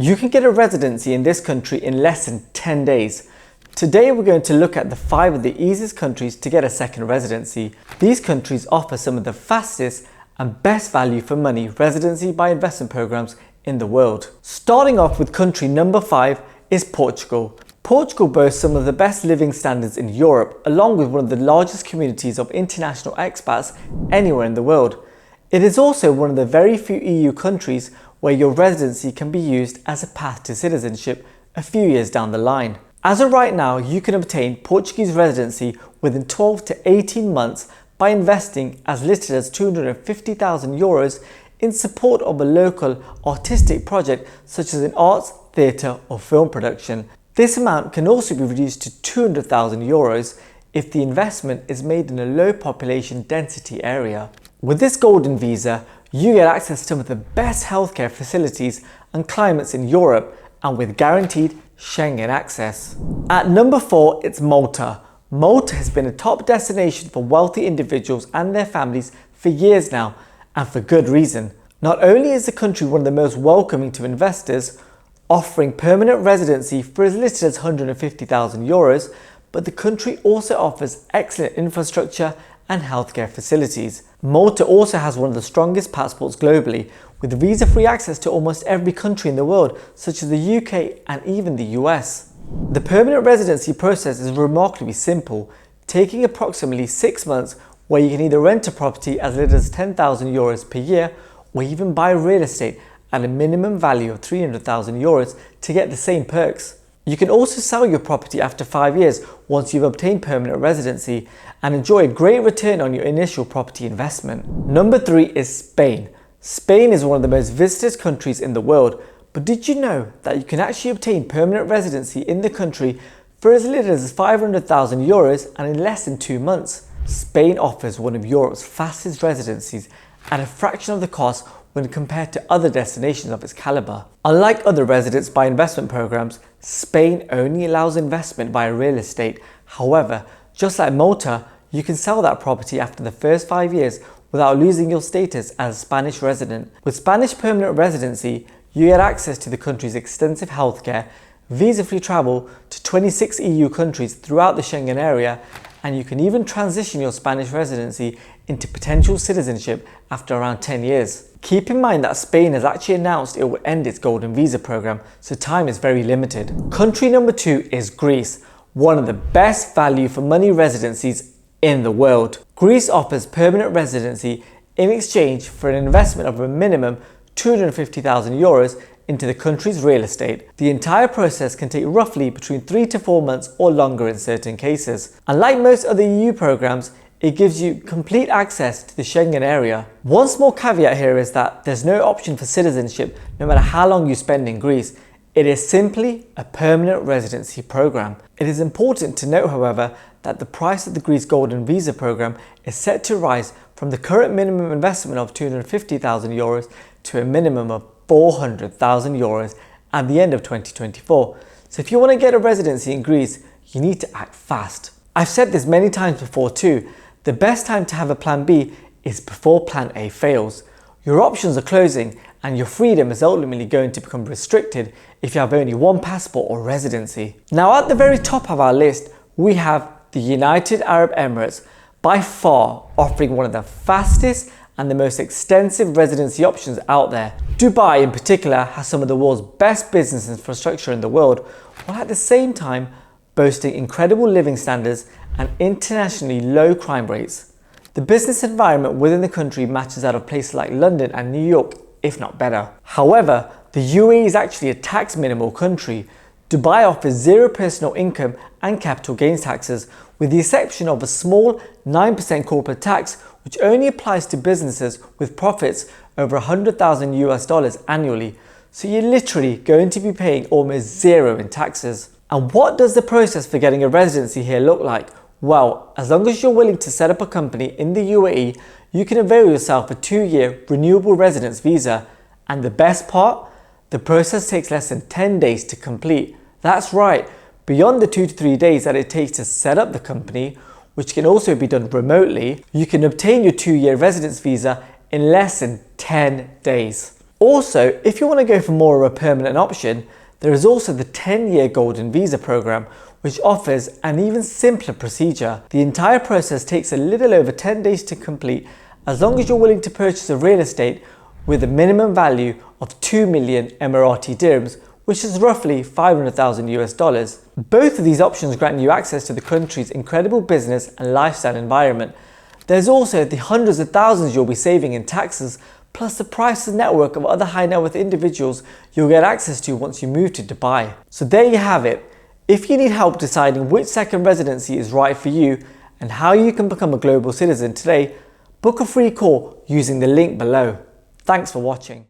You can get a residency in this country in less than 10 days. Today we're going to look at the 5 of the easiest countries to get a second residency. These countries offer some of the fastest and best value for money residency by investment programs in the world. Starting off with country number 5 is Portugal. Portugal boasts some of the best living standards in Europe, along with one of the largest communities of international expats anywhere in the world. It is also one of the very few EU countries where your residency can be used as a path to citizenship a few years down the line. As of right now, you can obtain Portuguese residency within 12 to 18 months by investing as little as €250,000 in support of a local artistic project such as an arts, theatre or film production. This amount can also be reduced to €200,000 if the investment is made in a low population density area. With this golden visa, you get access to some of the best healthcare facilities and climates in Europe, and with guaranteed Schengen access. At number 4, it's Malta. Malta has been a top destination for wealthy individuals and their families for years now, and for good reason. Not only is the country one of the most welcoming to investors, offering permanent residency for as little as €150,000, but the country also offers excellent infrastructure and healthcare facilities. Malta also has one of the strongest passports globally, with visa-free access to almost every country in the world, such as the UK and even the US. The permanent residency process is remarkably simple, taking approximately 6 months, where you can either rent a property as little as €10,000 per year, or even buy real estate at a minimum value of €300,000 to get the same perks. You can also sell your property after 5 years once you've obtained permanent residency and enjoy a great return on your initial property investment. Number 3 is Spain. Spain is one of the most visited countries in the world, but did you know that you can actually obtain permanent residency in the country for as little as €500,000 and in less than 2 months? Spain offers one of Europe's fastest residencies at a fraction of the cost when compared to other destinations of its caliber. Unlike other residence by investment programs, Spain only allows investment via real estate. However, just like Malta, you can sell that property after the first 5 years without losing your status as a Spanish resident. With Spanish permanent residency, you get access to the country's extensive healthcare, visa-free travel to 26 EU countries throughout the Schengen area, and you can even transition your Spanish residency into potential citizenship after around 10 years. Keep in mind that Spain has actually announced it will end its golden visa program, so time is very limited. Country number 2 is Greece, one of the best value for money residencies in the world. Greece offers permanent residency in exchange for an investment of a minimum €250,000 into the country's real estate. The entire process can take roughly between 3 to 4 months or longer in certain cases. Unlike most other EU programs, it gives you complete access to the Schengen area. One small caveat here is that there's no option for citizenship no matter how long you spend in Greece. It is simply a permanent residency program. It is important to note, however, that the price of the Greece Golden Visa program is set to rise from the current minimum investment of €250,000 to a minimum of €400,000 at the end of 2024. So if you want to get a residency in Greece, you need to act fast. I've said this many times before too. The best time to have a plan B is before plan A fails. Your options are closing and your freedom is ultimately going to become restricted if you have only one passport or residency. Now at the very top of our list, we have the United Arab Emirates, by far offering one of the fastest and the most extensive residency options out there. Dubai in particular has some of the world's best business infrastructure in the world, while at the same time boasting incredible living standards and internationally low crime rates. The business environment within the country matches that of places like London and New York, if not better. However, the UAE is actually a tax minimal country. Dubai offers 0 personal income and capital gains taxes, with the exception of a small 9% corporate tax, which only applies to businesses with profits over $100,000 annually. So you're literally going to be paying almost 0 in taxes. And what does the process for getting a residency here look like? Well, as long as you're willing to set up a company in the UAE, you can avail yourself a 2-year renewable residence visa. And the best part? The process takes less than 10 days to complete. That's right, beyond the 2 to 3 days that it takes to set up the company, which can also be done remotely, you can obtain your 2-year residence visa in less than 10 days. Also, if you want to go for more of a permanent option, there is also the 10-year golden visa program, which offers an even simpler procedure. The entire process takes a little over 10 days to complete, as long as you're willing to purchase a real estate with a minimum value of 2 million Emirati dirhams, which is roughly 500,000 US dollars. Both of these options grant you access to the country's incredible business and lifestyle environment. There's also the hundreds of thousands you'll be saving in taxes, plus the priceless network of other high net worth individuals you'll get access to once you move to Dubai. So there you have it. If you need help deciding which second residency is right for you and how you can become a global citizen today, book a free call using the link below. Thanks for watching.